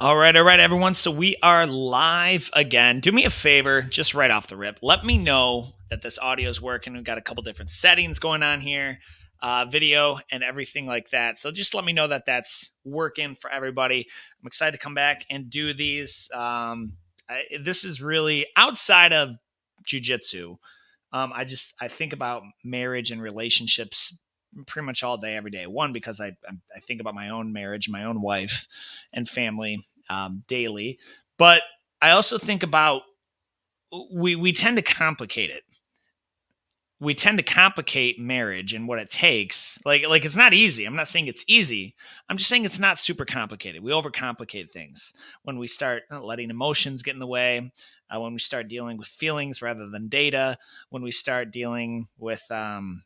All right, everyone. So we are live again. Do me a favor, just right off the rip. Let me know that this audio is working. We've got a couple different settings going on here, video and everything like that. So just let me know that that's working for everybody. I'm excited to come back and do these. This is really outside of jujitsu. I think about marriage and relationships pretty much all day, every day. One, because I think about my own marriage, my own wife, and family daily. But I also think about we tend to complicate it. We tend to complicate marriage and what it takes. Like it's not easy. I'm not saying it's easy. I'm just saying it's not super complicated. We overcomplicate things when we start letting emotions get in the way. When we start dealing with feelings rather than data. When we start dealing with and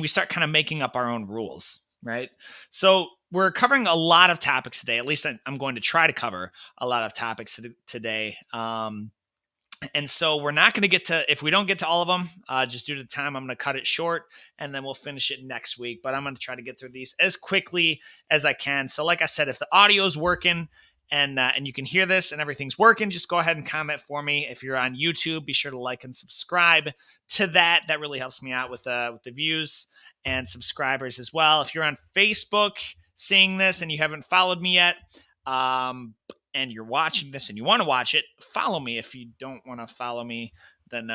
we start kind of making up our own rules, right? So we're covering a lot of topics today. At least I'm going to try to cover a lot of topics today. And so we're not going to get to, if we don't get to all of them, just due to time, I'm going to cut it short and then we'll finish it next week. But I'm going to try to get through these as quickly as I can. So like I said, if the audio is working and you can hear this and everything's working, just go ahead and comment for me. If you're on YouTube, be sure to like and subscribe to that. That really helps me out with the views and subscribers as well. If you're on Facebook seeing this and you haven't followed me yet, and you're watching this and you want to watch it, follow me. If you don't want to follow me, then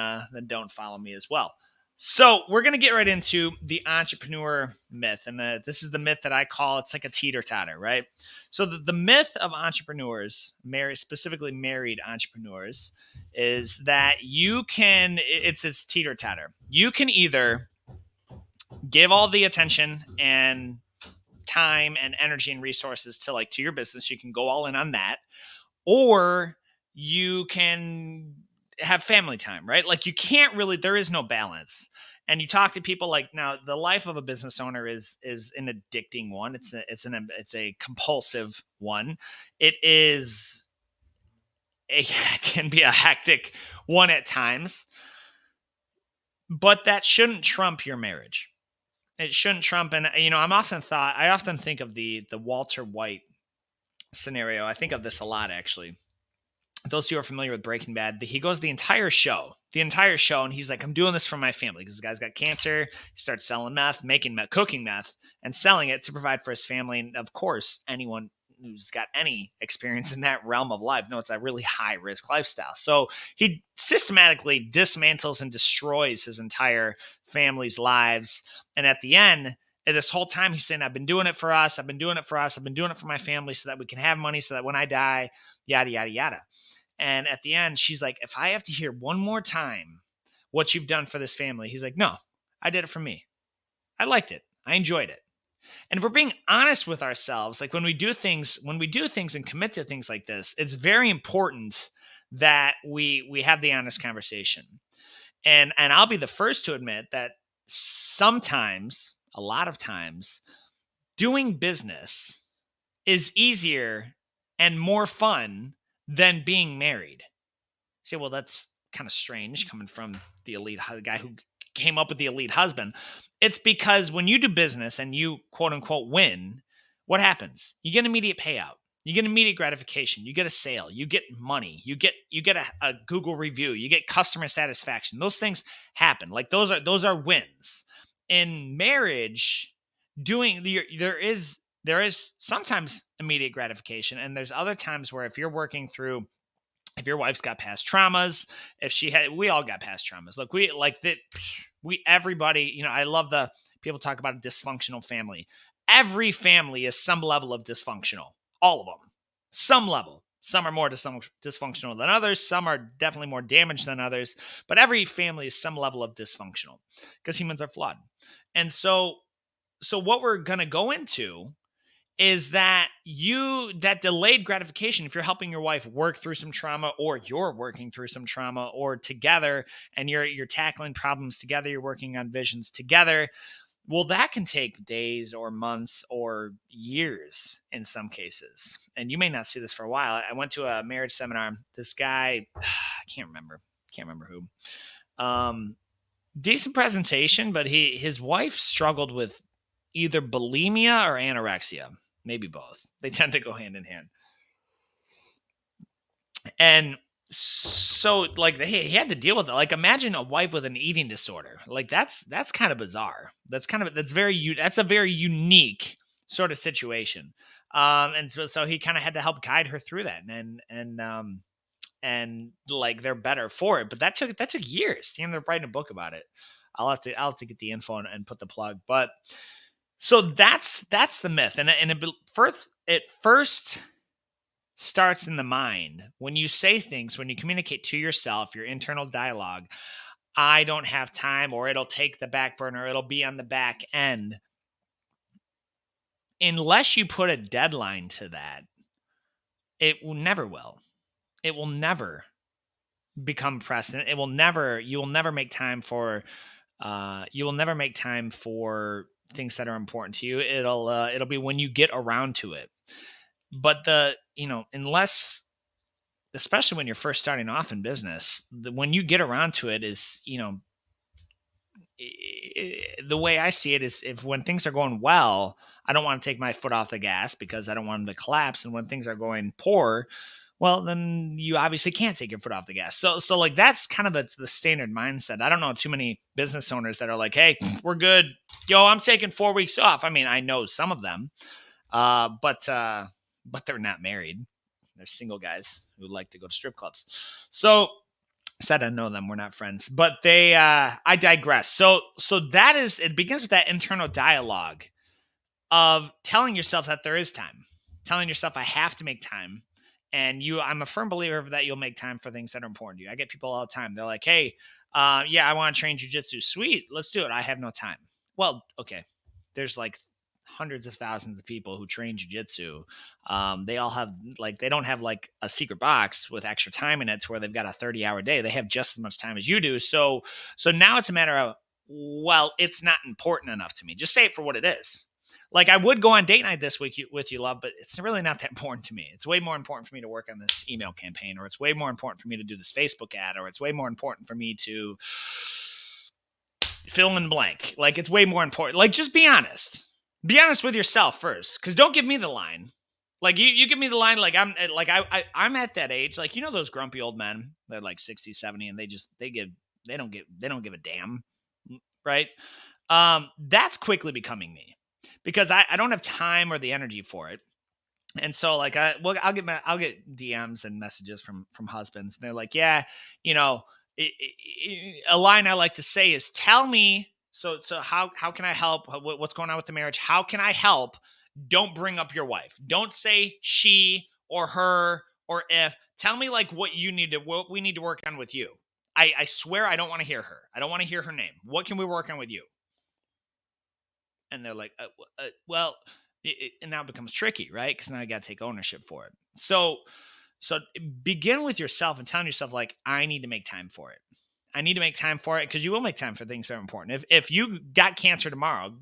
don't follow me as well. So we're going to get right into the entrepreneur myth. And this is the myth that I call, it's like a teeter-totter, right? So the myth of entrepreneurs, specifically married entrepreneurs, is that it's teeter-totter. You can either give all the attention and time and energy and resources to your business. You can go all in on that, or you can have family time, right? Like you can't really, there is no balance. And you talk to people now the life of a business owner is an addicting one. It's a compulsive one. It can be a hectic one at times, but that shouldn't trump your marriage. It shouldn't trump. And, I often think of the Walter White scenario. I think of this a lot, actually. Those who are familiar with Breaking Bad, he goes the entire show, and he's like, I'm doing this for my family because this guy's got cancer. He starts selling meth, making meth, cooking meth, and selling it to provide for his family. And of course, anyone who's got any experience in that realm of life knows it's a really high risk lifestyle. So he systematically dismantles and destroys his entire family's lives. And at the end, this whole time he's saying, I've been doing it for us. I've been doing it for us. I've been doing it for my family so that we can have money, so that when I die, yada, yada, yada. And at the end, she's like, if I have to hear one more time what you've done for this family, he's like, no, I did it for me. I liked it. I enjoyed it. And if we're being honest with ourselves, like when we do things and commit to things like this, it's very important that we have the honest conversation. And I'll be the first to admit that sometimes, a lot of times, doing business is easier and more fun than being married. You say, well, that's kind of strange coming from the guy who came up with the elite husband. It's because when you do business and you quote unquote win, what happens? You get immediate payout. You get immediate gratification. You get a sale. You get money. You get a Google review. You get customer satisfaction. Those things happen. Like those are wins. In marriage, there is sometimes immediate gratification, and there's other times where if your wife's got past traumas, we all got past traumas. Look, everybody, I love the people talk about a dysfunctional family. Every family is some level of dysfunctional. All of them, some level. Some are more dysfunctional than others. Some are definitely more damaged than others. But every family is some level of dysfunctional because humans are flawed. And so what we're going to go into is that delayed gratification, if you're helping your wife work through some trauma, or you're working through some trauma, or together, and you're tackling problems together, you're working on visions together, well, that can take days or months or years in some cases. And you may not see this for a while. I went to a marriage seminar. This guy, I can't remember who, decent presentation, but his wife struggled with either bulimia or anorexia. maybe both. They tend to go hand in hand. And so like he had to deal with it. Like imagine a wife with an eating disorder. Like that's kind of bizarre. That's a very unique sort of situation. And so he kind of had to help guide her through that, and like they're better for it. But that took years. They're writing a book about it. I'll have to get the info and put the plug. But so that's the myth, and it first starts in the mind. When you say things, when you communicate to yourself, your internal dialogue, I don't have time, or it'll take the back burner, it'll be on the back end. Unless you put a deadline to that, it will never will. It will never become precedent. You will never make time for things that are important to you. It'll be when you get around to it. But unless, especially when you're first starting off in business, when you get around to it is, the way I see it is, when things are going well, I don't want to take my foot off the gas because I don't want them to collapse. And when things are going poor, well, then you obviously can't take your foot off the gas. So like that's kind of the standard mindset. I don't know too many business owners that are like, hey, we're good. Yo, I'm taking 4 weeks off. I mean, I know some of them, but they're not married. They're single guys who like to go to strip clubs. So said I know them. We're not friends, but I digress. So it begins with that internal dialogue of telling yourself that there is time, telling yourself I have to make time. And I'm a firm believer that you'll make time for things that are important to you. I get people all the time. They're like, hey, yeah, I want to train jujitsu. Sweet. Let's do it. I have no time. Well, okay. There's like hundreds of thousands of people who train jujitsu. They all have they don't have like a secret box with extra time in it to where they've got a 30-hour day. They have just as much time as you do. So now it's a matter of, well, it's not important enough to me. Just say it for what it is. Like I would go on date night this week with you, love, but it's really not that important to me. It's way more important for me to work on this email campaign, or it's way more important for me to do this Facebook ad, or it's way more important for me to fill in blank. Like it's way more important. Like just be honest. Be honest with yourself first, because don't give me the line. Like you give me the line. Like I'm at that age. Like those grumpy old men. They're like 60, 70, and they don't give a damn, right? That's quickly becoming me, because I don't have time or the energy for it. And so like I'll get DMs and messages from husbands, and they're like, yeah, a line I like to say is, tell me. So how can I help? What's going on with the marriage? How can I help? Don't bring up your wife. Don't say she or her or if. Tell me like what we need to work on with you. I swear I don't want to hear her. I don't want to hear her name. What can we work on with you? And they're like, well, and now it becomes tricky, right? Because now you got to take ownership for it. So begin with yourself and telling yourself, like, I need to make time for it. I need to make time for it, because you will make time for things that are important. If you got cancer tomorrow,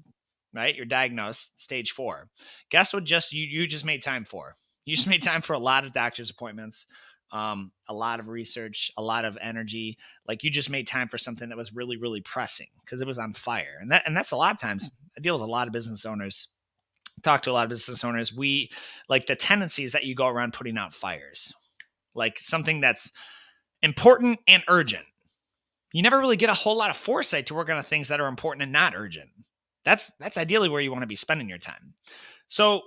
right? You're diagnosed stage 4. Guess what? You just made time for. You just made time for a lot of doctor's appointments, a lot of research, a lot of energy. Like you just made time for something that was really, really pressing because it was on fire. And that's a lot of times. I deal with a lot of business owners. Talk to a lot of business owners. We like the tendency is that you go around putting out fires, like something that's important and urgent. You never really get a whole lot of foresight to work on the things that are important and not urgent. That's ideally where you want to be spending your time. So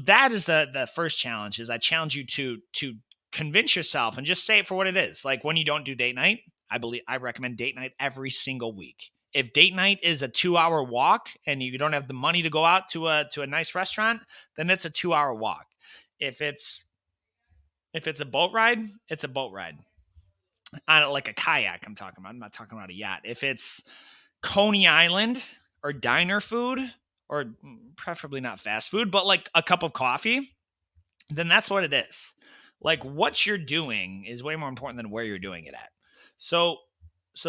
that is the first challenge. Is I challenge you to convince yourself and just say it for what it is. Like when you don't do date night, I recommend date night every single week. If date night is a 2-hour walk and you don't have the money to go out to a nice restaurant, then it's a 2-hour walk. If it's a boat ride, it's a boat ride. On like a kayak, I'm talking about. I'm not talking about a yacht. If it's Coney Island or diner food, or preferably not fast food, but like a cup of coffee, then that's what it is. Like what you're doing is way more important than where you're doing it at. So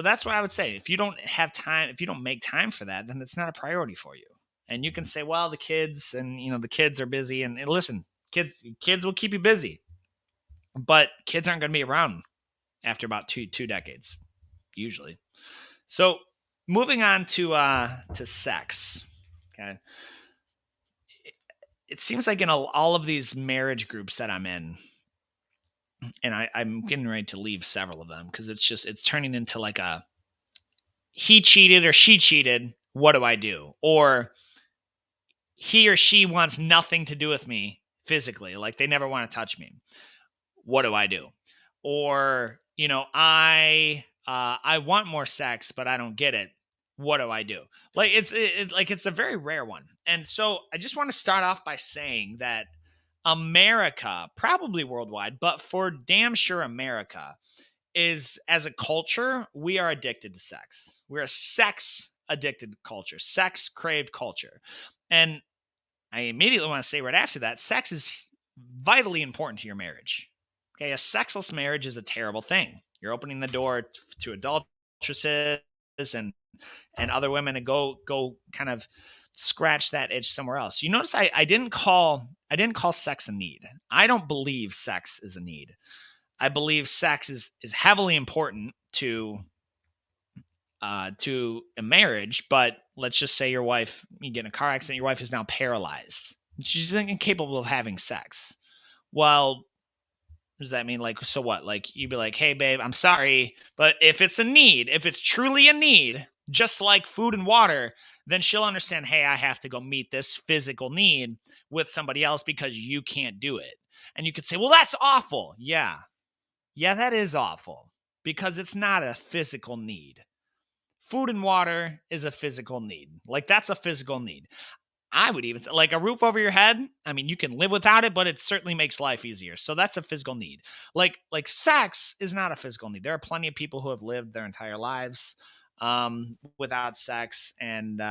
that's what I would say. If you don't have time, if you don't make time for that, then it's not a priority for you. And you can say, well, the kids and the kids are busy. And listen, kids will keep you busy, but kids aren't going to be around after about two decades, usually. So moving on to sex. Okay. it seems like in all of these marriage groups that I'm in, and I'm getting ready to leave several of them because it's turning into like a he cheated or she cheated. What do I do? Or he or she wants nothing to do with me physically. Like they never want to touch me. What do I do? Or, I want more sex, but I don't get it. What do I do? Like it's a very rare one. And so I just want to start off by saying that America, probably worldwide, but for damn sure America, is as a culture, we are addicted to sex. We're a sex addicted culture, sex craved culture. And I immediately want to say right after that, sex is vitally important to your marriage. Okay, a sexless marriage is a terrible thing. You're opening the door to adulteresses and other women to go kind of scratch that itch somewhere else. You notice I didn't call sex a need. I don't believe sex is a need. I believe sex is heavily important to a marriage, but let's just say you get in a car accident, your wife is now paralyzed. She's incapable of having sex. Well, does that mean like, so what? Like you'd be like, hey babe, I'm sorry, but if it's a need, if it's truly a need, just like food and water, then she'll understand, hey, I have to go meet this physical need with somebody else because you can't do it. And you could say, well, that's awful. Yeah, that is awful because it's not a physical need. Food and water is a physical need. Like that's a physical need. I would even like a roof over your head. I mean, you can live without it, but it certainly makes life easier. So that's a physical need. Like sex is not a physical need. There are plenty of people who have lived their entire lives without sex, and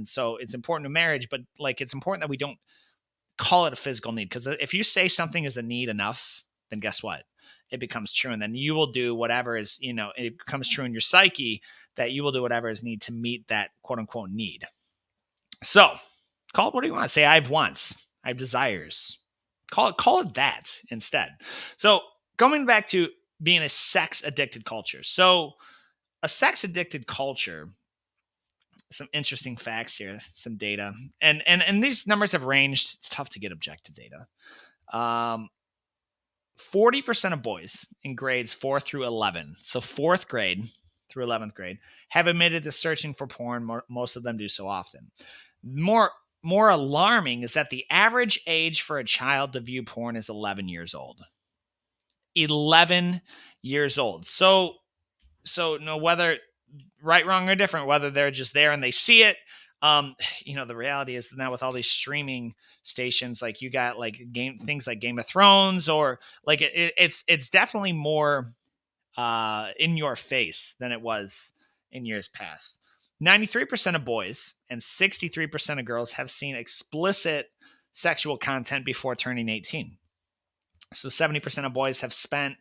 so it's important to marriage. But like, it's important that we don't call it a physical need, because if you say something is a need enough, then guess what? It becomes true, and then you will do whatever is, it becomes true in your psyche that you will do whatever is needed to meet that quote unquote need. So call it what do you want to say? I have wants, I have desires. Call it that instead. So going back to being a sex addicted culture. So a sex addicted culture, some interesting facts here, some data, and these numbers have ranged. It's tough to get objective data. 40% of boys in grades 4 through 11, so 4th grade through 11th grade, have admitted to searching for porn. Most of them do so often. More alarming is that the average age for a child to view porn is 11 years old. 11 years old. So no, whether right, wrong, or different, whether they're just there and they see it, the reality is now with all these streaming stations, like you got like things like Game of Thrones, or like it's definitely more in your face than it was in years past. 93% of boys and 63% of girls have seen explicit sexual content before turning 18. So 70% of boys have spent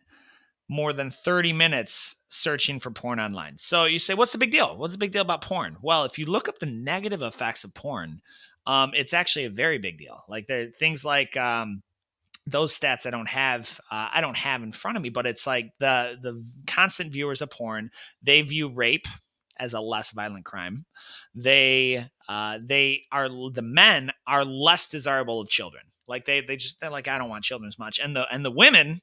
more than 30 minutes searching for porn online. So you say, what's the big deal? What's the big deal about porn? Well, if you look up the negative effects of porn, it's actually a very big deal. Like there are things like those stats I don't have in front of me, but it's like the constant viewers of porn, they view rape as a less violent crime. The men are less desirable of children. Like they're like, I don't want children as much. And the women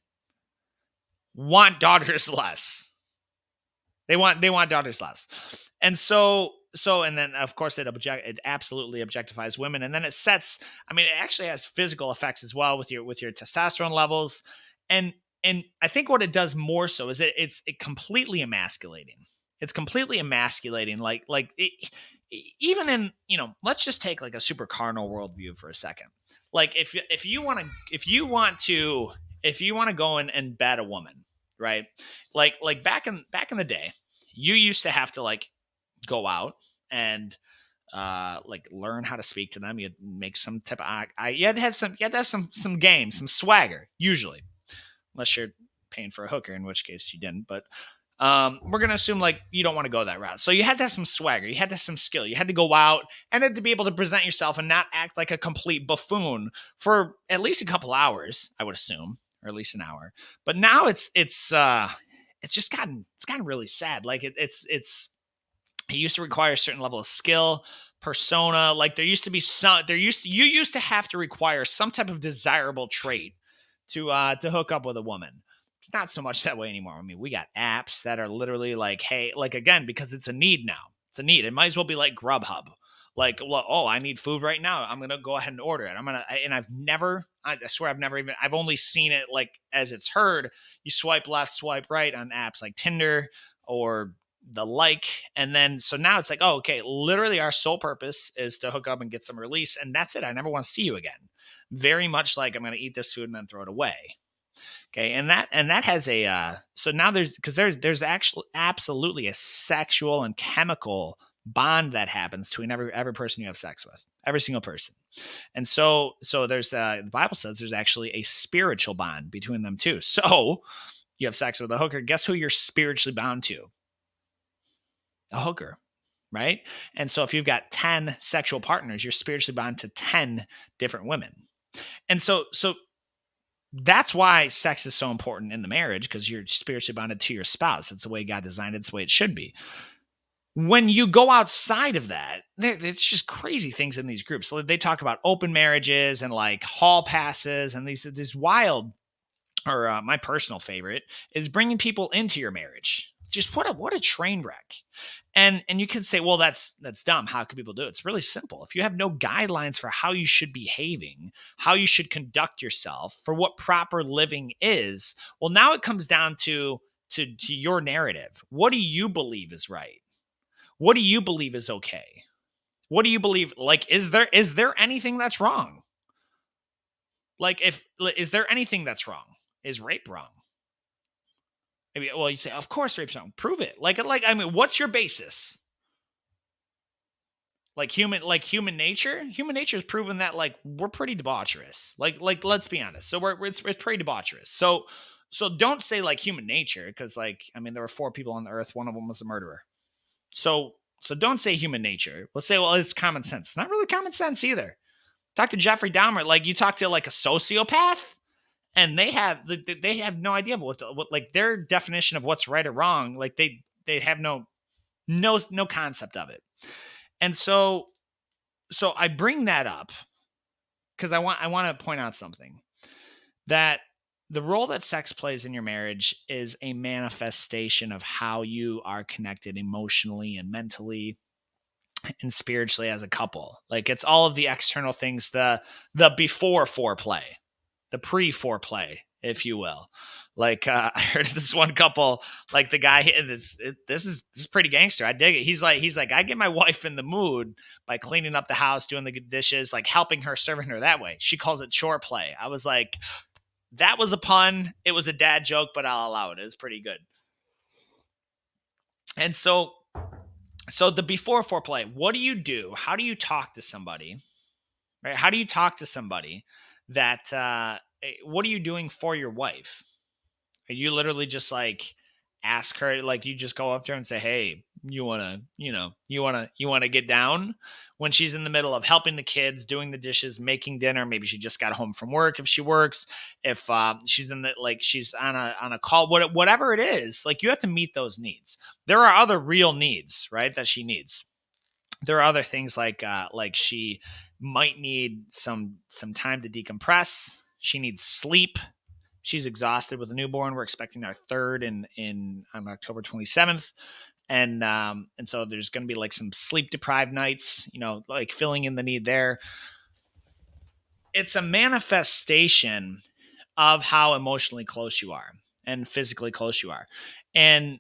want daughters less. They want daughters less. And so and then of course it absolutely objectifies women. And then it actually has physical effects as well with your testosterone levels. And I think what it does more so is it's completely emasculating. It's completely emasculating. Like even in, let's just take like a super carnal worldview for a second. Like if you want to go and bat a woman, right? Like back in the day, you used to have to like go out and like learn how to speak to them. You'd make some type of you had to have some game, some swagger, usually, unless you're paying for a hooker, in which case you didn't. But we're gonna assume like you don't want to go that route. So you had to have some swagger, you had to have some skill, you had to go out and had to be able to present yourself and not act like a complete buffoon for at least a couple hours, I would assume, or at least an hour. But now it's just gotten really sad. Like it used to require a certain level of skill, persona. Like there used to be you used to have to require some type of desirable trait to hook up with a woman. It's not so much that way anymore. I mean, we got apps that are literally like, hey, like again, because it's a need now. It's a need. It might as well be like Grubhub. Like, well, oh, I need food right now. I'm gonna go ahead and order it. And I swear I've only seen it like as it's heard. You swipe left, swipe right on apps like Tinder or the like. And then, so now it's like, oh, okay, literally our sole purpose is to hook up and get some release. And that's it. I never want to see you again. Very much like I'm going to eat this food and then throw it away. Okay. And that has so now there's actually absolutely a sexual and chemical bond that happens between every person you have sex with, every single person. And so there's the Bible says there's actually a spiritual bond between them too. So you have sex with a hooker. Guess who you're spiritually bound to? A hooker, right? And so if you've got 10 sexual partners, you're spiritually bound to 10 different women. And so that's why sex is so important in the marriage, because you're spiritually bonded to your spouse. That's the way God designed it. It's the way it should be. When you go outside of that, it's just crazy things in these groups. So they talk about open marriages and like hall passes and these wild, or my personal favorite is bringing people into your marriage. Just what a train wreck. And you can say, well, that's dumb. How can people do it? It's really simple. If you have no guidelines for how you should be behaving, how you should conduct yourself, for what proper living is, well, now it comes down to your narrative. What do you believe is right? What do you believe is okay? What do you believe? Like, is there anything that's wrong? Like, is there anything that's wrong? Is rape wrong? Maybe, well, you say, of course rape's wrong. Prove it. Like, I mean, what's your basis? Like human nature? Human nature has proven that like we're pretty debaucherous. Like let's be honest. So it's pretty debaucherous. So don't say like human nature, because like, I mean, there were 4 people on the earth. One of them was a murderer. So don't say human nature. Let's say, well, it's common sense. It's not really common sense either. Talk to Jeffrey Dahmer. Like you talk to like a sociopath, and they have no idea what like their definition of what's right or wrong. Like they have no concept of it. And so I bring that up because I want to point out something, that the role that sex plays in your marriage is a manifestation of how you are connected emotionally and mentally and spiritually as a couple. Like it's all of the external things, the before foreplay, the pre-foreplay, if you will. Like I heard this one couple, like the guy, this is pretty gangster. I dig it. He's like, I get my wife in the mood by cleaning up the house, doing the dishes, like helping her, serving her that way. She calls it chore play. I was like, that was a pun. It was a dad joke, but I'll allow it. It was pretty good. And so the before foreplay, what do you do? How do you talk to somebody? Right? How do you talk to somebody that, what are you doing for your wife? Are you literally just like ask her, like you just go up to her and say, hey, you want to get down, when she's in the middle of helping the kids, doing the dishes, making dinner? Maybe she just got home from work if she works, if she's she's on a call, whatever it is, like you have to meet those needs. There are other real needs, right, that she needs. There are other things like she might need some time to decompress. She needs sleep. She's exhausted with a newborn. We're expecting our third on October 27th. And so there's going to be like some sleep deprived nights, like filling in the need there. It's a manifestation of how emotionally close you are and physically close you are. And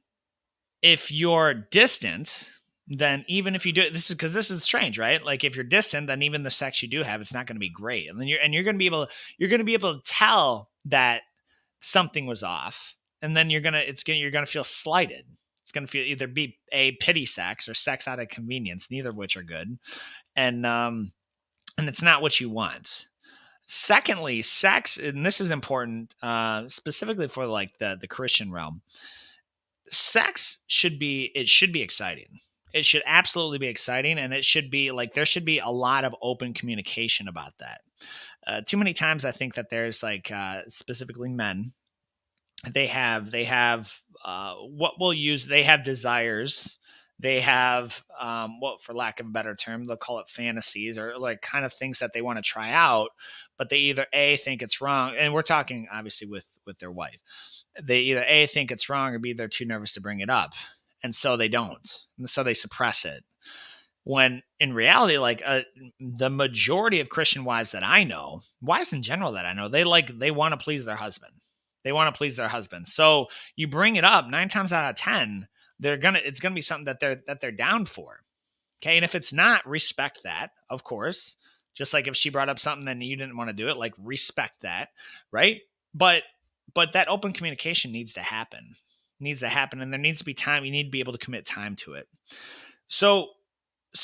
if you're distant, then even if you do it, this is strange, right? Like if you're distant, then even the sex you do have, it's not going to be great. And then you're going to be able to tell that something was off. And then you're going to feel slighted. It's going to feel either be a pity sex or sex out of convenience, neither of which are good. And it's not what you want. Secondly, sex, and this is important, specifically for like the Christian realm, sex should be exciting. It should absolutely be exciting. And it should be like, there should be a lot of open communication about that. Too many times I think that there's like, specifically men, they have what we'll use. They have desires They have, what, for lack of a better term, they'll call it fantasies, or like kind of things that they want to try out, but they either A, think it's wrong. And we're talking obviously with their wife. They either A, think it's wrong, or B, they're too nervous to bring it up. And so they don't. And so they suppress it. When in reality, like, the majority of Christian wives that I know, wives in general that I know, they want to please their husband. They want to please their husband. So you bring it up 9 times out of 10, it's gonna be something that they're down for. Okay. And if it's not, respect that, of course. Just like if she brought up something and you didn't want to do it, like, respect that, right? But that open communication needs to happen. And there needs to be time. You need to be able to commit time to it. So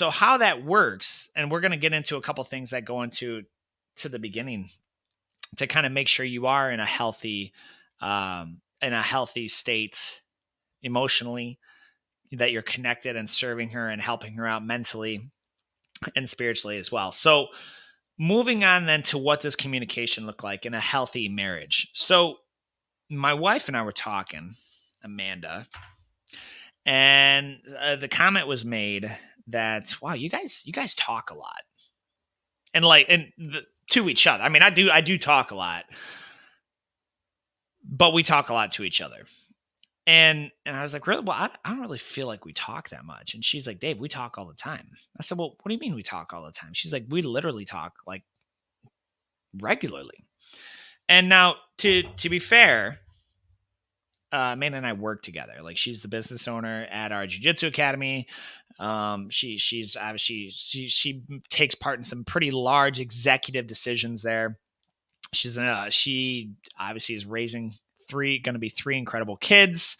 how that works, and we're going to get into a couple things that go into the beginning to kind of make sure you are in a healthy state emotionally, that you're connected and serving her and helping her out mentally and spiritually as well. So moving on then to, what does communication look like in a healthy marriage? So my wife and I were talking, Amanda, and the comment was made that, wow, you guys talk a lot, and to each other. I mean, I do talk a lot, but we talk a lot to each other. And I was like, really? Well, I don't really feel like we talk that much. And she's like, Dave, we talk all the time. I said, well, what do you mean we talk all the time? She's like, we literally talk like regularly. And now, to be fair, Amanda and I work together. Like, she's the business owner at our jiu-jitsu academy. She's obviously, she takes part in some pretty large executive decisions there. She obviously is raising going to be 3 incredible kids,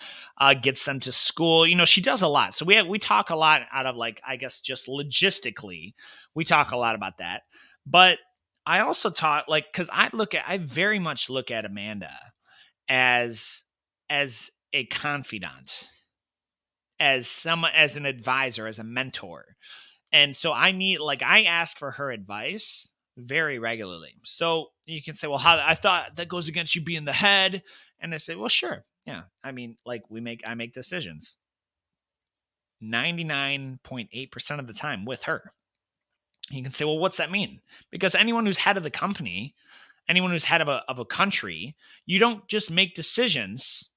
gets them to school. She does a lot. So we talk a lot out of, like, I guess, just logistically, we talk a lot about that. But I also talk, like, because I very much look at Amanda as a confidant, as an advisor, as a mentor. And so I ask for her advice very regularly. So you can say, well, how, I thought that goes against you being the head. And I say, well, sure. Yeah. I mean, like, I make decisions 99.8% of the time with her. You can say, well, what's that mean? Because anyone who's head of the company, anyone who's head of a country, you don't just make decisions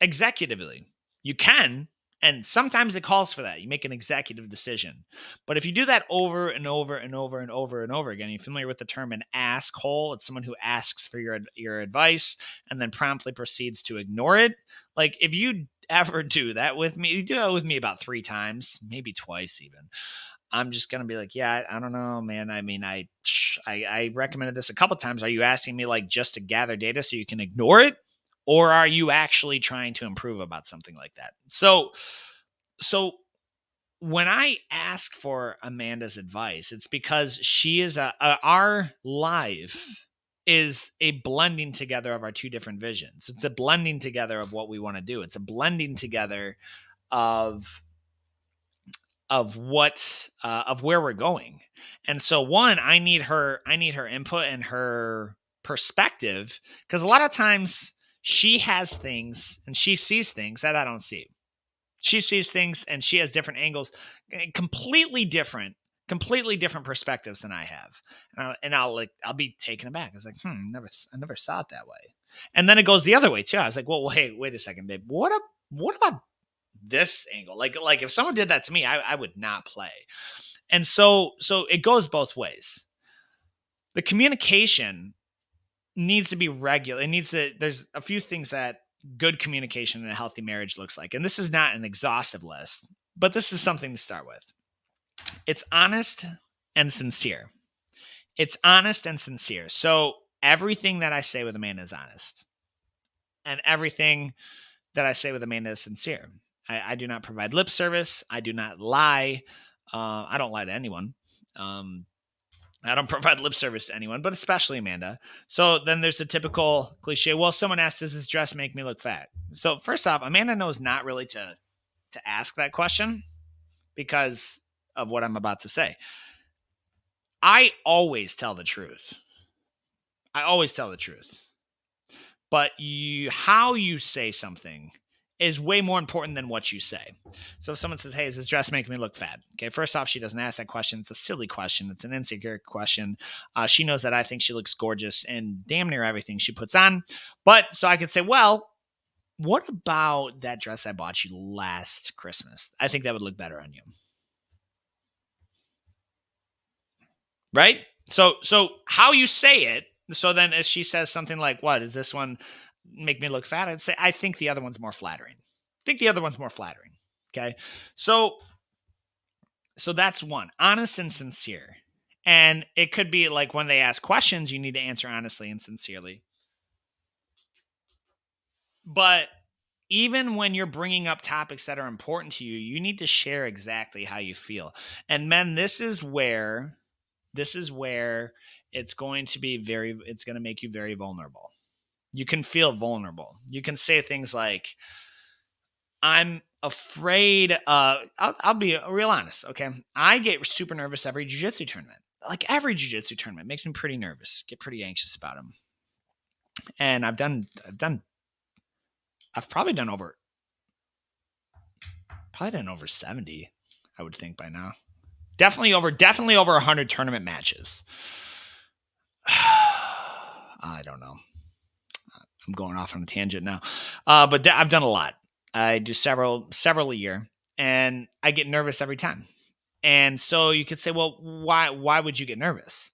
executively. You can, and sometimes it calls for that. You make an executive decision. But if you do that over and over and over and over and over again, you're familiar with the term an ask hole. It's someone who asks for your advice and then promptly proceeds to ignore it. Like, if you ever do that with me, you do that with me about 3 times, maybe twice even, I'm just going to be like, yeah, I don't know, man. I mean, I recommended this a couple times. Are you asking me, like, just to gather data so you can ignore it? Or are you actually trying to improve about something like that? So when I ask for Amanda's advice, it's because she is our life is a blending together of our 2 different visions. It's a blending together of what we want to do. It's a blending together of where we're going. And so, one, I need her input and her perspective, because a lot of times she has things and she sees things that I don't see. She sees things and she has different angles, completely different perspectives than I have. And I'll be taken aback. I was like, I never saw it that way. And then it goes the other way too. I was like, well, hey, wait a second, babe. What about this angle? Like if someone did that to me, I would not play. And so it goes both ways. The communication needs to be regular. There's a few things that good communication in a healthy marriage looks like. And this is not an exhaustive list, but this is something to start with. It's honest and sincere. It's honest and sincere. So everything that I say with Amanda is honest. And everything that I say with Amanda is sincere. I do not provide lip service. I do not lie. I don't lie to anyone. I don't provide lip service to anyone, but especially Amanda. So then there's the typical cliche. Well, someone asked, does this dress make me look fat? So first off, Amanda knows not really to ask that question because of what I'm about to say. I always tell the truth. But how you say something is way more important than what you say. So if someone says, hey, is this dress making me look fat? Okay, first off, she doesn't ask that question. It's a silly question. It's an insecure question. She knows that I think she looks gorgeous in damn near everything she puts on. But so I could say, well, what about that dress I bought you last Christmas? I think that would look better on you. Right? So how you say it. So then if she says something like, what, does this one make me look fat? I'd say, I think the other one's more flattering. Okay. So that's one, honest and sincere. And it could be like when they ask questions, you need to answer honestly and sincerely. But even when you're bringing up topics that are important to you, you need to share exactly how you feel. And men, this is where it's going to make you very vulnerable. You can feel vulnerable. You can say things like, I'm afraid, I'll be real honest. Okay. I get super nervous every jiu-jitsu tournament. Like every jiu-jitsu tournament makes me pretty nervous, get pretty anxious about them. And I've probably done over 70, I would think by now. Definitely over 100 tournament matches. I don't know. I'm going off on a tangent now. But I've done a lot. I do several a year, and I get nervous every time. And so you could say, well, why would you get nervous?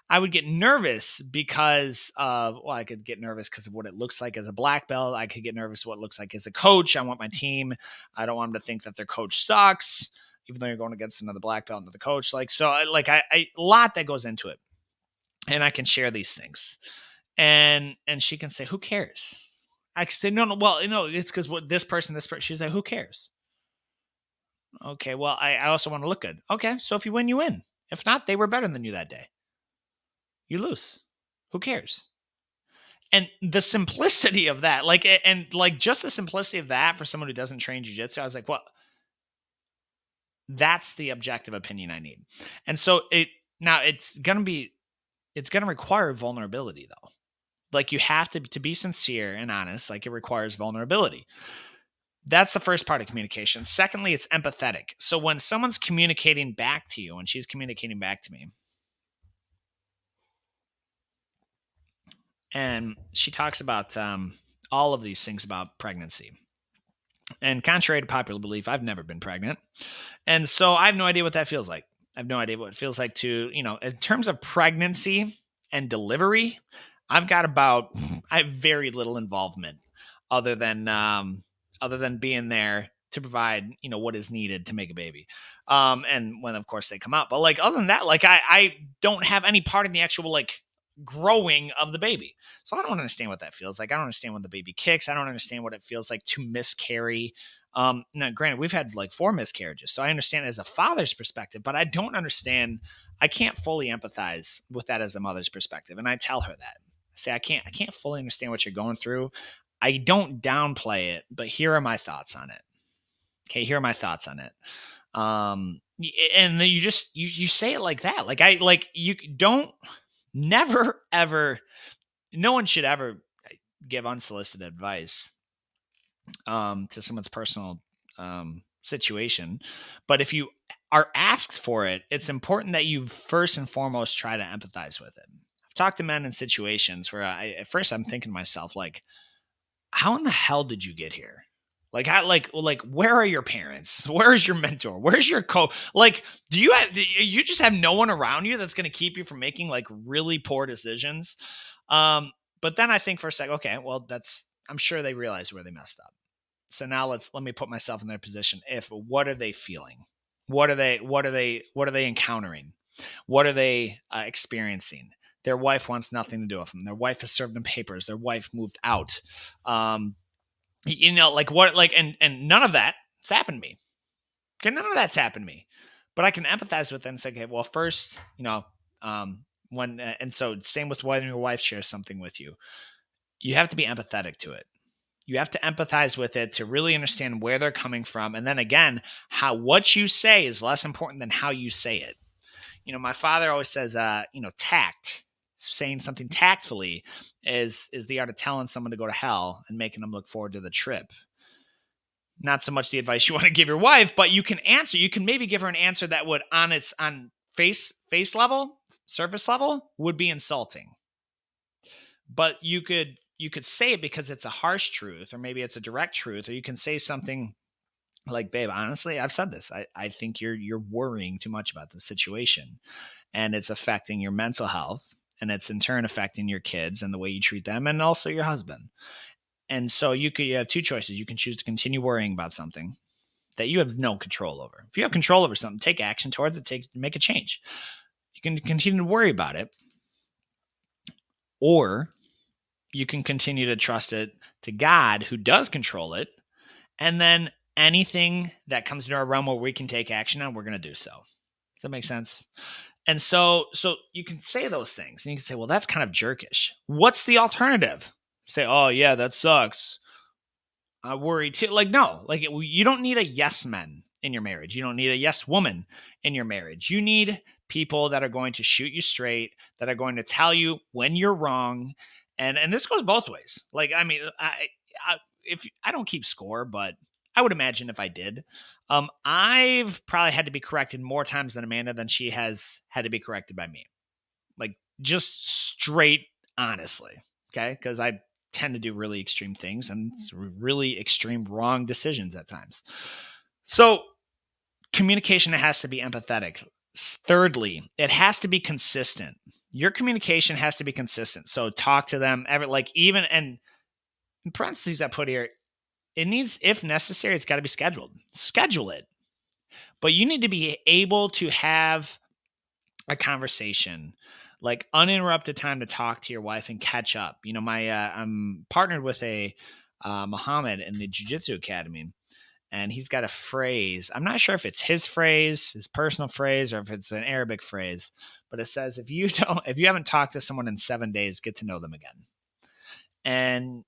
I would get nervous because I could get nervous because of what it looks like as a black belt. I could get nervous what it looks like as a coach. I want my team. I don't want them to think that their coach sucks, even though you're going against another black belt and the coach. A lot that goes into it. And I can share these things. And she can say, who cares? I can say, no, well, it's because what this person, she's like, who cares? Okay, well, I also want to look good. Okay, so if you win, you win. If not, they were better than you that day. You lose. Who cares? And the simplicity of that, just the simplicity of that for someone who doesn't train jiu-jitsu, I was like, well, that's the objective opinion I need. And so it's going to require vulnerability though. Like you have to be sincere and honest. Like it requires vulnerability. That's the first part of communication. Secondly, it's empathetic. So when someone's communicating back to you, when she's communicating back to me, and she talks about all of these things about pregnancy. And contrary to popular belief, I've never been pregnant. And so I have no idea what that feels like. I have no idea what it feels like to, in terms of pregnancy and delivery, I have very little involvement other than being there to provide, what is needed to make a baby. And when, of course, they come out. But other than that, I don't have any part in the actual, growing of the baby. So I don't understand what that feels like. I don't understand when the baby kicks. I don't understand what it feels like to miscarry. Now, granted, we've had 4 miscarriages, so I understand it as a father's perspective, but I don't understand. I can't fully empathize with that as a mother's perspective. And I tell her that. I say, I can't fully understand what you're going through. I don't downplay it, but here are my thoughts on it. Okay, here are my thoughts on it. And then you say it like that. You don't. Never, ever, no one should ever give unsolicited advice to someone's personal situation. But if you are asked for it, it's important that you first and foremost try to empathize with it. I've talked to men in situations where at first I'm thinking to myself, how in the hell did you get here? Where are your parents? Where's your mentor? Where's your coach? Do you just have no one around you that's going to keep you from making really poor decisions? But then I think for a second, okay, well, I'm sure they realized where they messed up. So now let me put myself in their position. What are they feeling? What are they encountering? What are they experiencing? Their wife wants nothing to do with them. Their wife has served them papers. Their wife moved out. And none of that's happened to me. Okay, none of that's happened to me. But I can empathize with them and say, okay, well, first, and so same with when your wife shares something with you. You have to be empathetic to it. You have to empathize with it to really understand where they're coming from. And then again, what you say is less important than how you say it. My father always says, tact, saying something tactfully is the art of telling someone to go to hell and making them look forward to the trip. not so much the advice you want to give your wife, but you can answer. You can maybe give her an answer that would, on face level, surface level, would be insulting. But you could say it because it's a harsh truth, or maybe it's a direct truth, or you can say something like, babe, honestly, I've said this. I think you're worrying too much about the situation, and it's affecting your mental health, and it's in turn affecting your kids and the way you treat them, and also your husband. And so you have two choices. You can choose to continue worrying about something that you have no control over. If you have control over something, take action towards it, make a change. You can continue to worry about it, or you can continue to trust it to God, who does control it. And then anything that comes into our realm where we can take action on, we're going to do so. Does that make sense? And so you can say those things, and you can say, well, that's kind of jerkish. What's the alternative? Say, oh yeah, that sucks. I worry too. Like, no, like you don't need a yes man in your marriage. You don't need a yes woman in your marriage. You need people that are going to shoot you straight, that are going to tell you when you're wrong. And this goes both ways. Like, I mean, if I don't keep score, but I would imagine if I did, I've probably had to be corrected more times than Amanda than she has had to be corrected by me. Like, just straight, honestly. Okay. Because I tend to do really extreme things and really extreme wrong decisions at times. So communication has to be empathetic. Thirdly, it has to be consistent. Your communication has to be consistent. So talk to them even, and in parentheses I put here, it needs, if necessary, it's got to be scheduled. Schedule it. But you need to be able to have a conversation, like uninterrupted time to talk to your wife and catch up. You know, I'm partnered with a Muhammad in the Jiu-Jitsu Academy, and he's got a phrase. I'm not sure if it's his phrase, his personal phrase, or if it's an Arabic phrase, but it says, if you haven't talked to someone in 7 days, get to know them again. And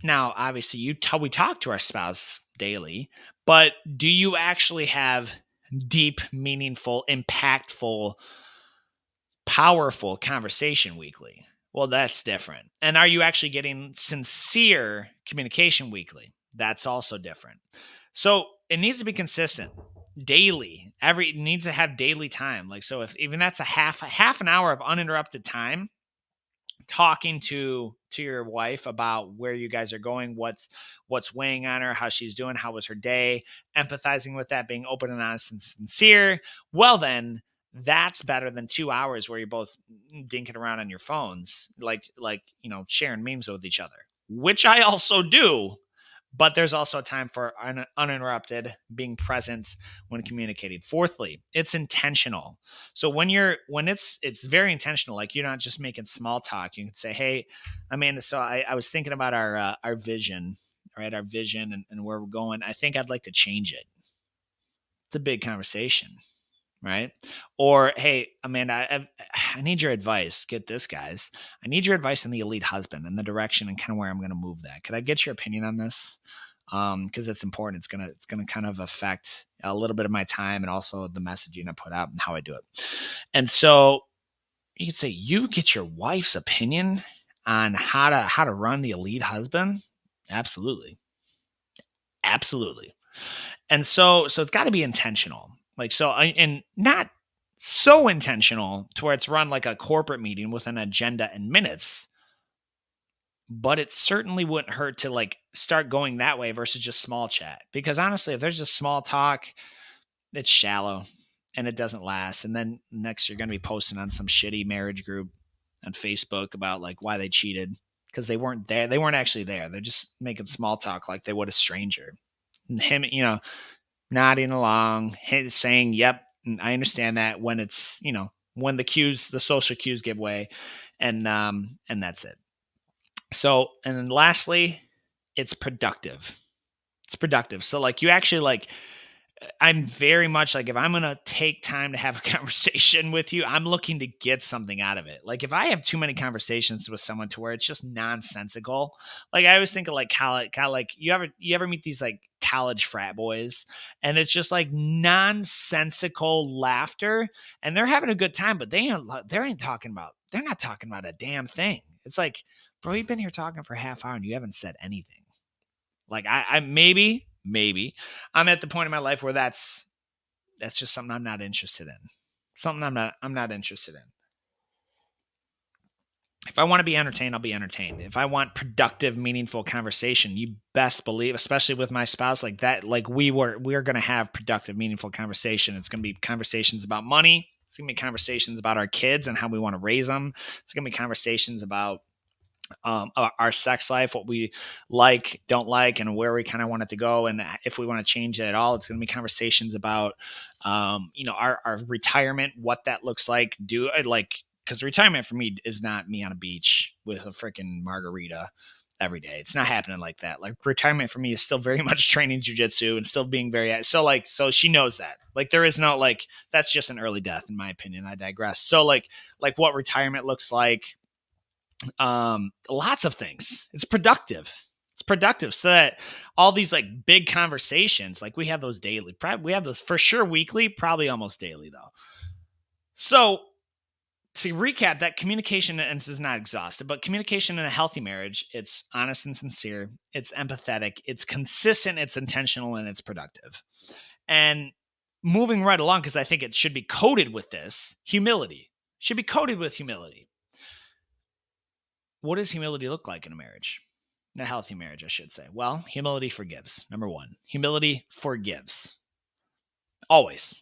now, obviously, we talk to our spouse daily, but do you actually have deep, meaningful, impactful, powerful conversation weekly? Well, that's different. And are you actually getting sincere communication weekly? That's also different. So it needs to be consistent daily. It needs to have daily time. Like, so if even that's a half an hour of uninterrupted time, talking to your wife about where you guys are going, what's weighing on her, how she's doing, how was her day, empathizing with that, being open and honest and sincere, well, then that's better than 2 hours where you're both dinking around on your phones, like sharing memes with each other, which I also do. But there's also a time for uninterrupted being present when communicating. Fourthly, it's intentional. So when it's very intentional, like you're not just making small talk. You can say, hey, Amanda, so I was thinking about our vision, right? Our vision and where we're going. I think I'd like to change it. It's a big conversation, right? Or, hey, Amanda, I need your advice. Get this, guys. I need your advice on the elite husband and the direction and kind of where I'm going to move that. Could I get your opinion on this? Because it's important. It's gonna kind of affect a little bit of my time and also the messaging I put out and how I do it. And so you could say, you get your wife's opinion on how to run the elite husband. Absolutely. And so it's got to be intentional. Like, so, and not so intentional to where it's run like a corporate meeting with an agenda and minutes, but it certainly wouldn't hurt to like start going that way versus just small chat. Because honestly, if there's just small talk, it's shallow and it doesn't last. And then next you're going to be posting on some shitty marriage group on Facebook about like why they cheated because they weren't there. They weren't actually there. They're just making small talk like they would a stranger. And him, nodding along, saying, yep, I understand that, when it's, when the social cues give way, and that's it. So, and then lastly, it's productive. So like you actually like, I'm very much like, if I'm going to take time to have a conversation with you, I'm looking to get something out of it. Like if I have too many conversations with someone to where it's just nonsensical, like I always think of like college, like you ever meet these like college frat boys and it's just like nonsensical laughter and they're having a good time, but they're not talking about a damn thing. It's like, bro, you've been here talking for a half hour and you haven't said anything. Like I maybe Maybe. I'm at the point in my life where that's just something I'm not interested in. Something I'm not interested in. If I want to be entertained, I'll be entertained. If I want productive, meaningful conversation, you best believe, especially with my spouse, like that, like we're going to have productive, meaningful conversation. It's going to be conversations about money. It's going to be conversations about our kids and how we want to raise them. It's going to be conversations about our sex life, what we like, don't like, and where we kind of want it to go, and if we want to change it at all. It's going to be conversations about, our retirement, what that looks like. Because retirement for me is not me on a beach with a freaking margarita every day. It's not happening like that. Like retirement for me is still very much training jujitsu and still being so she knows that. Like there is no that's just an early death in my opinion. I digress. So like what retirement looks like. Lots of things. It's productive so that all these like big conversations, like we have those daily, we have those for sure weekly, probably almost daily though. So to recap, that communication, and this is not exhaustive, but communication in a healthy marriage, it's honest and sincere, it's empathetic, it's consistent, it's intentional, and it's productive. And moving right along, because I think it should be coated with this, humility should be coated with humility. What does humility look like in a marriage? In a healthy marriage, I should say. Well, humility forgives. Number one, humility forgives. Always.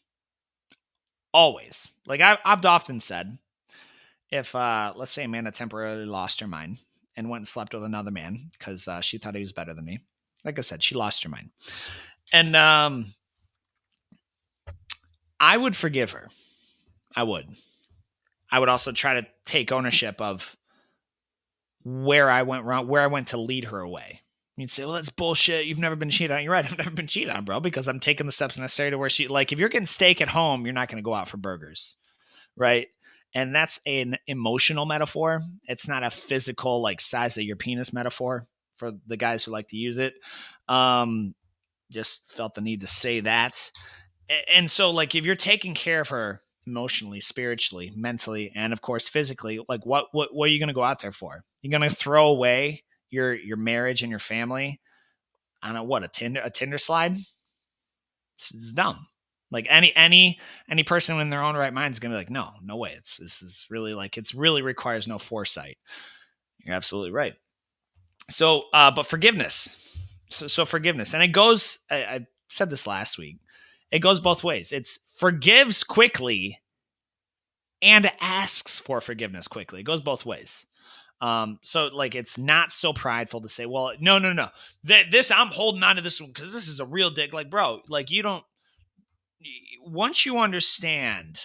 Always. Like I've often said, if, let's say Amanda temporarily lost her mind and went and slept with another man because she thought he was better than me. Like I said, she lost her mind. And I would forgive her. I would also try to take ownership of where I went wrong, where I went to lead her away. You'd say, well, that's bullshit. You've never been cheated on. You're right. I've never been cheated on, bro, because I'm taking the steps necessary to where if you're getting steak at home, you're not going to go out for burgers. Right. And that's an emotional metaphor. It's not a physical, like size of your penis metaphor for the guys who like to use it. Just felt the need to say that. And so like, if you're taking care of her emotionally, spiritually, mentally, and of course, physically, like what are you going to go out there for? You're going to throw away your marriage and your family on a Tinder slide? It's dumb. Like any person in their own right mind is going to be like, no way. This is really it really requires no foresight. You're absolutely right. So, but forgiveness. So forgiveness. And it goes, I said this last week, it goes both ways. It's forgives quickly and asks for forgiveness quickly. It goes both ways. So like, it's not so prideful to say, well, no. This, I'm holding on to this one because this is a real dick. Like, bro, like once you understand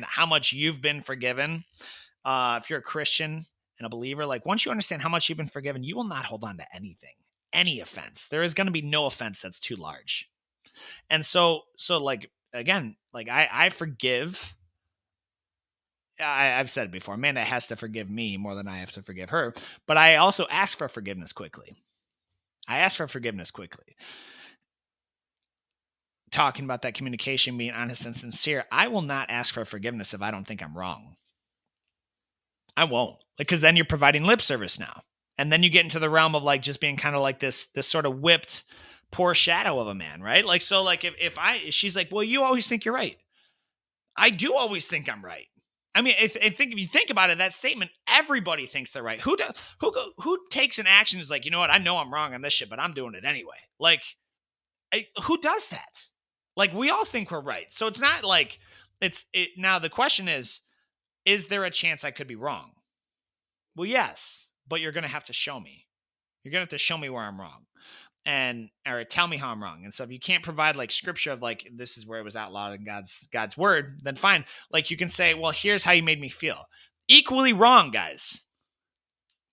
how much you've been forgiven, if you're a Christian and a believer, like once you understand how much you've been forgiven, you will not hold on to anything, any offense. There is going to be no offense that's too large. And so like, again, like I forgive. I've said it before, Amanda has to forgive me more than I have to forgive her, but I also ask for forgiveness quickly. Talking about that communication, being honest and sincere, I will not ask for forgiveness if I don't think I'm wrong. I won't, because then you're providing lip service now. And then you get into the realm of like just being kind of like this sort of whipped poor shadow of a man, right? Like, so like if she's like, well, you always think you're right. I do always think I'm right. I mean, if you think about it, that statement, everybody thinks they're right. Who takes an action is like, you know what? I know I'm wrong on this shit, but I'm doing it anyway. Like, who does that? Like, we all think we're right. So it's not like now the question is there a chance I could be wrong? Well, yes, but you're going to have to show me. You're going to have to show me where I'm wrong. Or tell me how I'm wrong. And so if you can't provide like scripture of like, this is where it was outlawed in God's word, then fine. Like you can say, well, here's how you made me feel. Equally wrong, guys.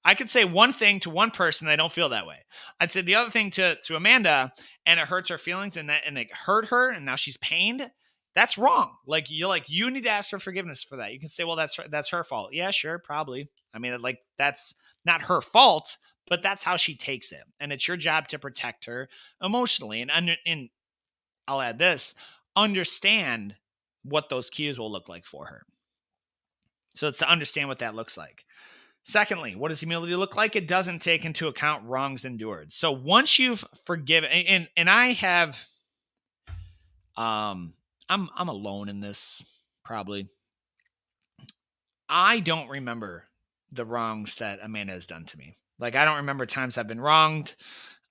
I could say one thing to one person, they don't feel that way. I'd say the other thing to Amanda, and it hurts her feelings, and it hurt her, and now she's pained. That's wrong. Like you need to ask for forgiveness for that. You can say, well, that's her fault. Yeah, sure, probably. I mean, like that's not her fault, but that's how she takes it. And it's your job to protect her emotionally. And I'll add this, understand what those cues will look like for her. So it's to understand what that looks like. Secondly, what does humility look like? It doesn't take into account wrongs endured. So once you've forgiven, and I have, I'm alone in this probably. I don't remember the wrongs that Amanda has done to me. Like I don't remember times I've been wronged.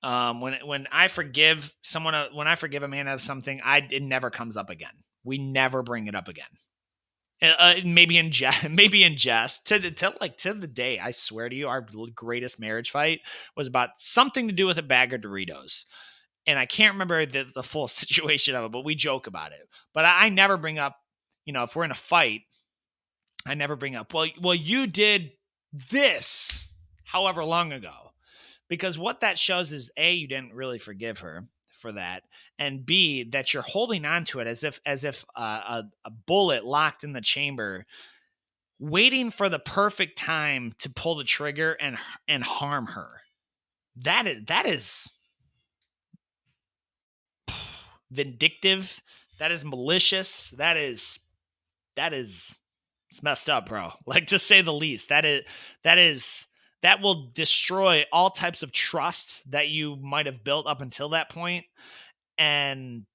When I forgive someone, when I forgive Amanda of something, it never comes up again. We never bring it up again. Maybe in jest, to the day. I swear to you, our greatest marriage fight was about something to do with a bag of Doritos, and I can't remember the full situation of it, but we joke about it. But I never bring up, if we're in a fight, I never bring up, well, you did this however long ago, because what that shows is A, you didn't really forgive her for that, and B, that you're holding on to it as if a bullet locked in the chamber, waiting for the perfect time to pull the trigger and harm her. That is vindictive. That is malicious. That is it's messed up, bro. Like, to say the least. That will destroy all types of trust that you might have built up until that point. And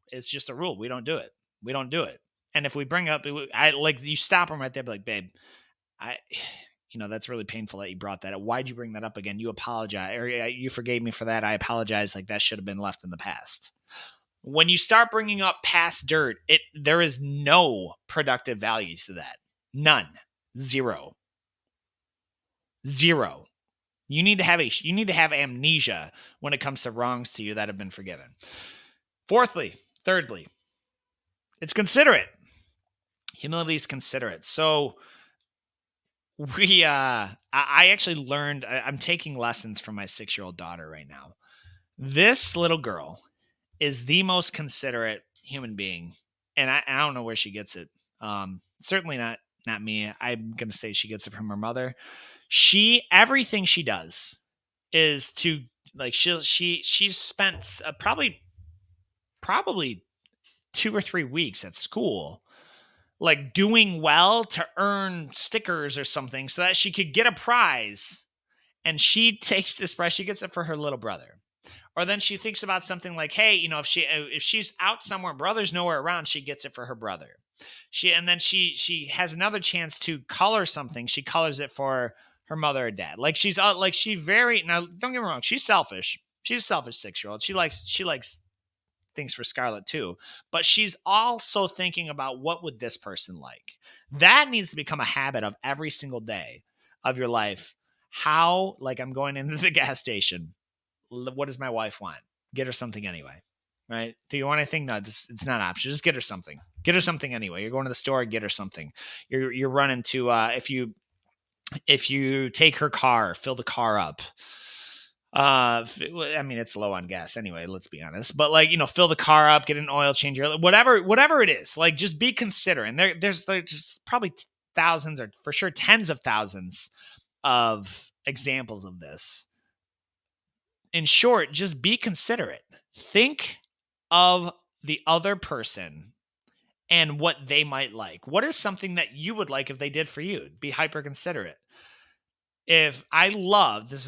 it's just a rule. We don't do it. We don't do it. And if we bring up, you stop them right there, be like, babe, that's really painful that you brought that up. Why'd you bring that up again? You apologize, or you forgave me for that. I apologize. Like, that should have been left in the past. When you start bringing up past dirt, there is no productive value to that. None. Zero. You need to have amnesia when it comes to wrongs to you that have been forgiven. Thirdly, it's considerate. Humility is considerate. So I actually learned, I'm taking lessons from my 6-year-old daughter right now. This little girl is the most considerate human being. And I don't know where she gets it. Certainly not me. I'm going to say she gets it from her mother. Everything she does is to, like, she's spent probably 2 or 3 weeks at school, like, doing well to earn stickers or something so that she could get a prize. And she takes this prize, she gets it for her little brother. Or then she thinks about something like, hey, if she's out somewhere, brother's nowhere around, she gets it for her brother. She has another chance to color something. She colors it for her mother or dad. Like, now, don't get me wrong, she's selfish. She's a selfish 6-year-old. She likes things for Scarlett too, but she's also thinking about, what would this person like? That needs to become a habit of every single day of your life. How, like, I'm going into the gas station. What does my wife want? Get her something anyway, right? Do you want anything? No, it's not an option. Just get her something. Get her something anyway. You're going to the store, get her something. You're running to, if you take her car, fill the car up. I mean, it's low on gas anyway, let's be honest, but, like, fill the car up, get an oil change, whatever it is, like, just be considerate. And there's just probably thousands, or for sure tens of thousands of examples of this. In short, just be considerate. Think of the other person and what they might like. What is something that you would like if they did for you? Be hyper considerate. This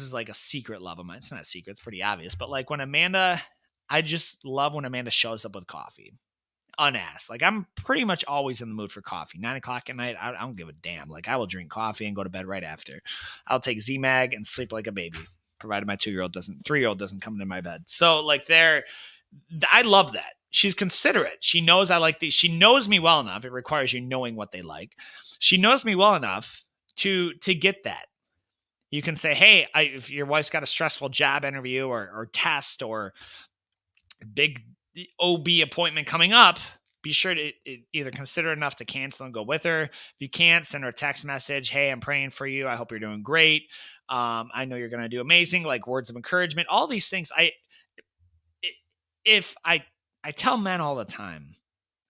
is like a secret love of mine. It's not a secret, it's pretty obvious. But, like, I just love when Amanda shows up with coffee, unasked. Like, I'm pretty much always in the mood for coffee. 9:00 at night, I don't give a damn. Like, I will drink coffee and go to bed right after. I'll take Z-Mag and sleep like a baby, provided my 3-year-old doesn't come into my bed. So, like, I love that. She's considerate. She knows I like these. She knows me well enough. It requires you knowing what they like. She knows me well enough to get that. You can say, hey, if your wife's got a stressful job interview or test or big OB appointment coming up, be sure to either consider enough to cancel and go with her. If you can't, send her a text message. Hey, I'm praying for you. I hope you're doing great. I know you're going to do amazing. Like, words of encouragement, all these things. I tell men all the time,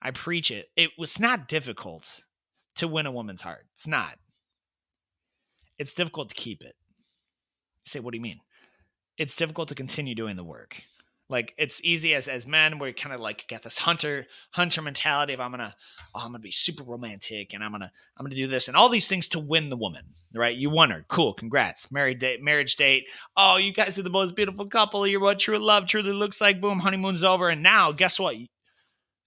I preach it. It was not difficult to win a woman's heart. It's not. It's difficult to keep it. You say, what do you mean? It's difficult to continue doing the work. Like it's easy as men, where you kind of like get this hunter mentality of I'm gonna be super romantic and I'm gonna do this and all these things to win the woman, right? You won her, cool, congrats, marriage date. Oh, you guys are the most beautiful couple. You're what true love truly looks like. Boom, honeymoon's over, and now guess what?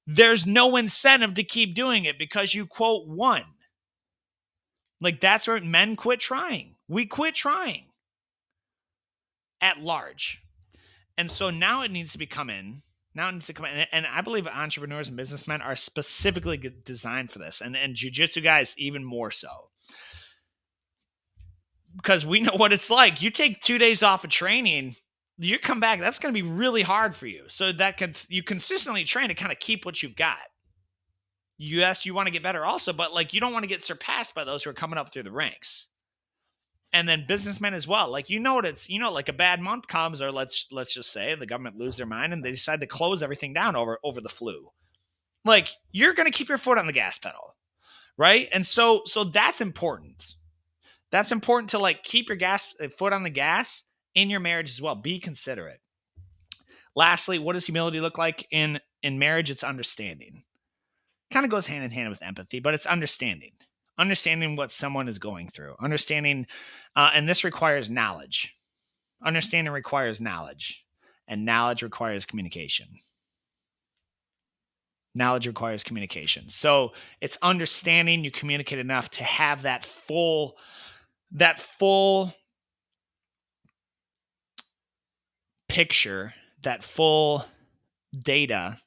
There's no incentive to keep doing it because you quote won. Like that's where men quit trying. We quit trying at large. And so now it needs to come in. Now it needs to come in. And I believe entrepreneurs and businessmen are specifically designed for this. And jiu-jitsu guys, even more so. Because we know what it's like. You take 2 days off of training, you come back, that's going to be really hard for you. So you consistently train to kind of keep what you've got. Yes, you want to get better also, but like you don't want to get surpassed by those who are coming up through the ranks. And then businessmen as well. Like, like a bad month comes, or let's just say the government lose their mind and they decide to close everything down over the flu. Like, you're going to keep your foot on the gas pedal, right? And so that's important. That's important to like keep your foot on the gas in your marriage as well. Be considerate. Lastly, what does humility look like in marriage? It's understanding. Kind of goes hand in hand with empathy, but it's understanding what someone is going through, understanding, and this requires knowledge. Understanding requires knowledge, and knowledge requires communication. Knowledge requires communication. So it's understanding, you communicate enough to have that full picture, that full data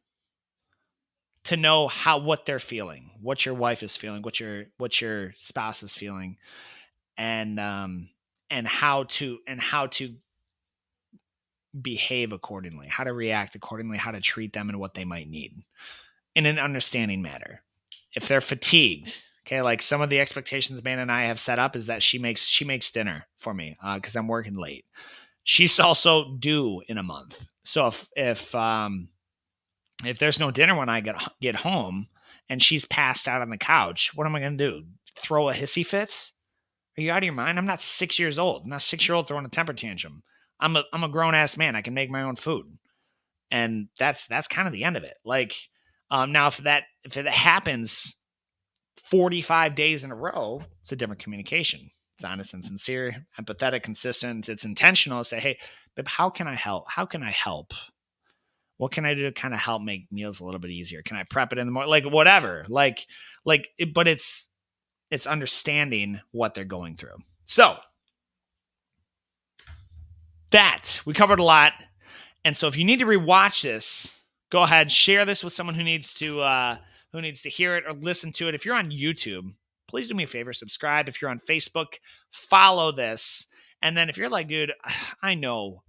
to know what they're feeling, what your wife is feeling, what your spouse is feeling, and how to behave accordingly, how to react accordingly, how to treat them and what they might need in an understanding manner. If they're fatigued, okay, like some of the expectations Man and I have set up is that she makes dinner for me because I'm working late. She's also due in a month. So if there's no dinner when I get home and she's passed out on the couch, what am I going to do? Throw a hissy fit? Are you out of your mind? I'm not 6 years old. I'm not a 6-year-old throwing a temper tantrum. I'm a grown ass man. I can make my own food, and that's kind of the end of it. Like, now if it happens 45 days in a row, it's a different communication. It's honest and sincere, empathetic, consistent. It's intentional. Say, hey, babe, how can I help? How can I help? What can I do to kind of help make meals a little bit easier? Can I prep it in the morning? Like whatever. But it's understanding what they're going through. So that we covered a lot. And so if you need to rewatch this, go ahead, share this with someone who needs to hear it or listen to it. If you're on YouTube, please do me a favor, subscribe. If you're on Facebook, follow this. And then if you're like, dude, I know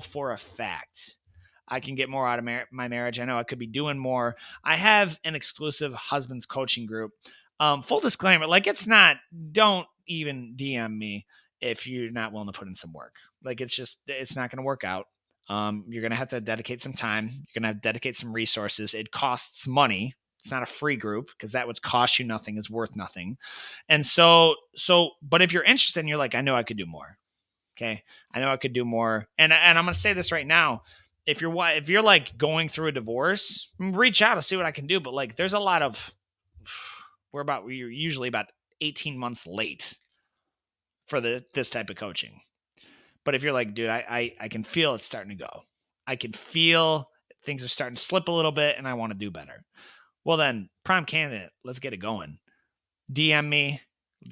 for a fact I can get more out of my marriage. I know I could be doing more. I have an exclusive husbands coaching group. Full disclaimer, like don't even DM me if you're not willing to put in some work. Like it's not going to work out. You're going to have to dedicate some time. You're going to have to dedicate some resources. It costs money. It's not a free group because that would cost you nothing, is worth nothing. And so, but if you're interested and you're like, I know I could do more. Okay. I know I could do more. And I'm going to say this right now. If you're like going through a divorce, reach out to see what I can do. But like, there's a lot of, we're usually about 18 months late for this type of coaching. But if you're like, dude, I can feel it's starting to go. I can feel things are starting to slip a little bit and I want to do better. Well then, prime candidate, let's get it going. DM me,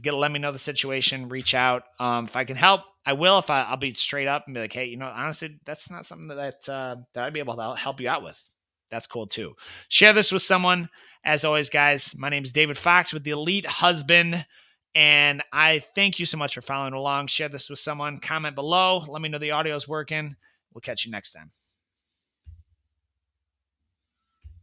let me know the situation, reach out. If I can help, I will. If I'll be straight up and be like, hey, honestly, that's not something that I'd be able to help you out with. That's cool too. Share this with someone. As always, guys, my name is David Fox with The Elite Husband, and I thank you so much for following along. Share this with someone. Comment below. Let me know the audio is working. We'll catch you next time.